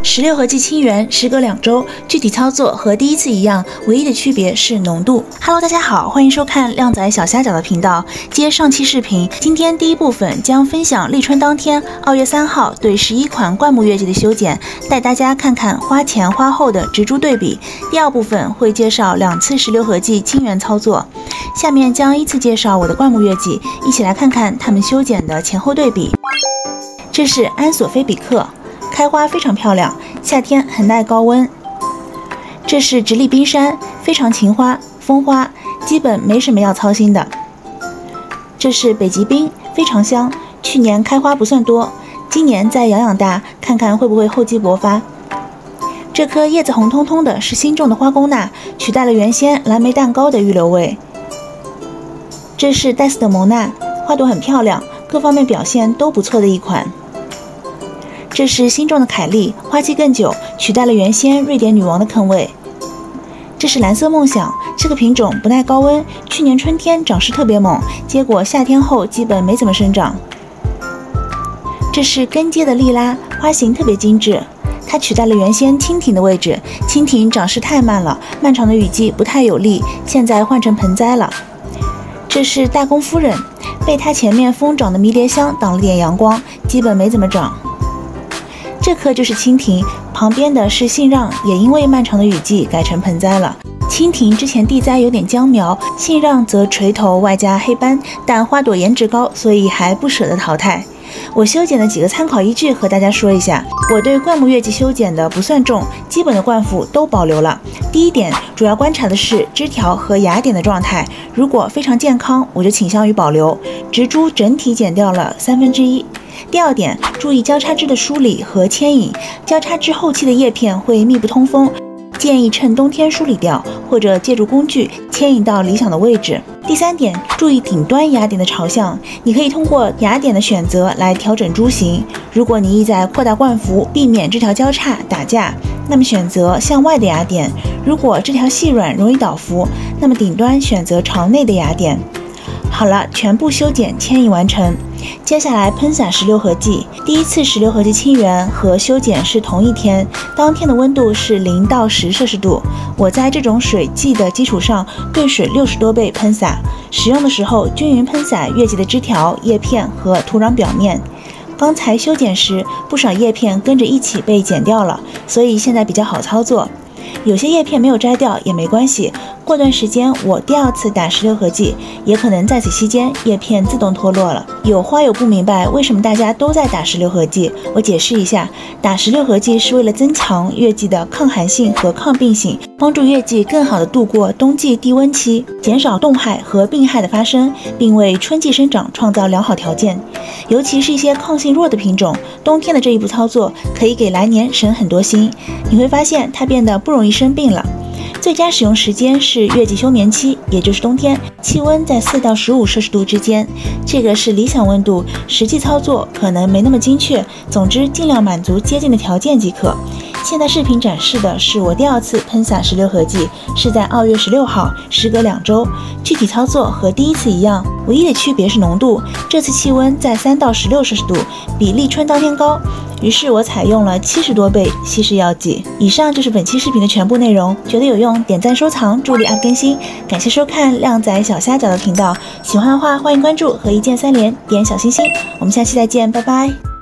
16合剂清源，时隔2周，具体操作和第一次一样，唯一的区别是浓度。Hello， 大家好，欢迎收看靓仔小虾饺的频道。接上期视频，今天第一部分将分享立春当天2月3号对11款灌木月季的修剪，带大家看看花前花后的植株对比。第二部分会介绍2次16合剂清源操作。下面将依次介绍我的灌木月季，一起来看看它们修剪的前后对比。这是安索菲比克。 开花非常漂亮，夏天很耐高温。这是直立冰山，非常勤花，风花，基本没什么要操心的。这是北极冰，非常香，去年开花不算多，今年再养养大，看看会不会厚积薄发。这颗叶子红彤彤的是新种的花公纳，取代了原先蓝莓蛋糕的预留味。这是戴斯德蒙纳，花朵很漂亮，各方面表现都不错的一款。 这是新种的凯利，花期更久，取代了原先瑞典女王的坑位。这是蓝色梦想，这个品种不耐高温，去年春天长势特别猛，结果夏天后基本没怎么生长。这是根阶的莉拉，花型特别精致，它取代了原先蜻蜓的位置。蜻蜓长势太慢了，漫长的雨季不太有利，现在换成盆栽了。这是大公夫人，被它前面疯长的迷迭香挡了点阳光，基本没怎么长。 这棵就是蜻蜓，旁边的是杏让，也因为漫长的雨季改成盆栽了。蜻蜓之前地栽有点僵苗，杏让则垂头外加黑斑，但花朵颜值高，所以还不舍得淘汰。我修剪的几个参考依据和大家说一下。我对灌木月季修剪的不算重，基本的灌辅都保留了。第一点，主要观察的是枝条和芽点的状态，如果非常健康，我就倾向于保留。植株整体减掉了1/3。 第二点，注意交叉枝的梳理和牵引，交叉枝后期的叶片会密不通风，建议趁冬天梳理掉，或者借助工具牵引到理想的位置。第三点，注意顶端芽点的朝向，你可以通过芽点的选择来调整株型。如果你意在扩大灌幅，避免枝条交叉打架，那么选择向外的芽点；如果枝条细软容易倒伏，那么顶端选择朝内的芽点。 好了，全部修剪牵引完成。接下来喷洒16合剂。第一次16合剂清源和修剪是同一天，当天的温度是0到10摄氏度。我在这种水剂的基础上兑水60多倍喷洒，使用的时候均匀喷洒月季的枝条、叶片和土壤表面。刚才修剪时，不少叶片跟着一起被剪掉了，所以现在比较好操作。 有些叶片没有摘掉也没关系，过段时间我第2次打16合剂，也可能在此期间叶片自动脱落了。有花友不明白为什么大家都在打16合剂，我解释一下，打16合剂是为了增强月季的抗寒性和抗病性，帮助月季更好的度过冬季低温期，减少冻害和病害的发生，并为春季生长创造良好条件。尤其是一些抗性弱的品种，冬天的这一步操作可以给来年省很多心，你会发现它变得不容易生病了。最佳使用时间是月季休眠期，也就是冬天，气温在4到15摄氏度之间，这个是理想温度，实际操作可能没那么精确。总之，尽量满足接近的条件即可。现在视频展示的是我第2次喷洒16合剂，是在2月16号，时隔2周。具体操作和第一次一样，唯一的区别是浓度。这次气温在3到16摄氏度，比立春当天高。 于是我采用了70多倍稀释药剂。以上就是本期视频的全部内容，觉得有用，点赞收藏，助力up更新。感谢收看靓仔小虾饺的频道，喜欢的话欢迎关注和一键3连，点小心心。我们下期再见，拜拜。